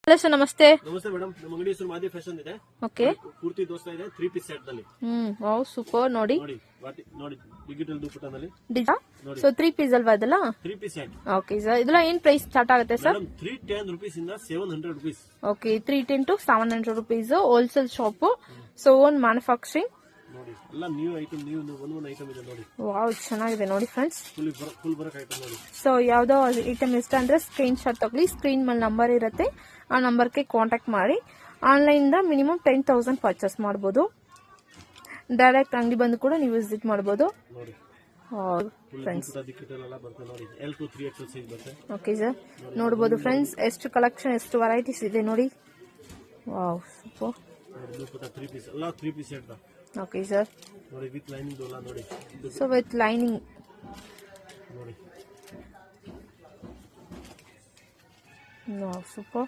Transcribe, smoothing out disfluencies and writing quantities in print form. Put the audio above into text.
Hello sir, ನಮಸ್ತೆ. ನಮಸ್ತೆ madam, ನಮ್ಮ ಅಂಗಡಿ ಹೆಸರು ಮಾದಿ ಫ್ಯಾಷನ್ ಇದೆ. ಓಕೆ, ಪೂರ್ತಿ ದೋಸ್ತ ಇದೆ 3 ಪೀಸ್ ಸೆಟ್ ನಲ್ಲಿ. Wow super. ನೋಡಿ ನೋಡಿ ಡಿಜಿಟಲ್ ದುಪ್ಪಟ್ಟನಲ್ಲಿ ಸೊ 3 ಪೀಸ್ ಅಲ್ವಾ ಇದೆಲ್ಲ? 3 ಪೀಸ್ ಸೆಟ್. ಓಕೆ ಸರ್, ಇದೆಲ್ಲ ಏನ್ ಪ್ರೈಸ್ ಸ್ಟಾರ್ಟ್ ಆಗುತ್ತೆ ಸರ್? 310 rupees ಇಂದ 700 rupees. Okay, 310 to 700 rupees wholesale shop. So own manufacturing. ನೋಡಿ ಎಲ್ಲ ನ್ಯೂ ಐಟಮ್, ಒಂದು ಐಟಮ್ ಇದೆ ನೋಡಿ. ವಾವ್, ಚೆನ್ನಾಗಿದೆ ನೋಡಿ ಫ್ರೆಂಡ್ಸ್. ಫುಲ್ ಬರಕ್ ಐಟಮ್ ನೋಡಿ. ಸೊ ಯಾವ್ದೋ ಐಟಮ್ ಇಷ್ಟ ಅಂದ್ರೆ ಸ್ಕ್ರೀನ್ ಶಾಟ್ ತಗೊಳ್ಳಿ. ಸ್ಕ್ರೀನ್ ಮೇಲೆ ನಂಬರ್ ಇರುತ್ತೆ, ಆ ನಂಬರ್ಗೆ ಕಾಂಟ್ಯಾಕ್ಟ್ ಮಾಡಿ. ಆನ್ಲೈನ್ ಮಿನಿಮಮ್ 10,000 ಪರ್ಚೇಸ್ ಮಾಡಬಹುದು. ಡೈರೆಕ್ಟ್ ಅಂಗಡಿ ಬಂದು ಕೂಡ ನೀವು ವಿಸಿಟ್ ಮಾಡಬಹುದು. ಫ್ರೆಂಡ್ಸ್ ಓಕೆ ಸರ್, ನೋಡಬಹುದು ಫ್ರೆಂಡ್ಸ್ ಎಷ್ಟು ಕಲೆಕ್ಷನ್, ಎಷ್ಟು ವೆರೈಟೀಸ್ ಇದೆ ನೋಡಿ. Wow super. Okay sir, so with lining super.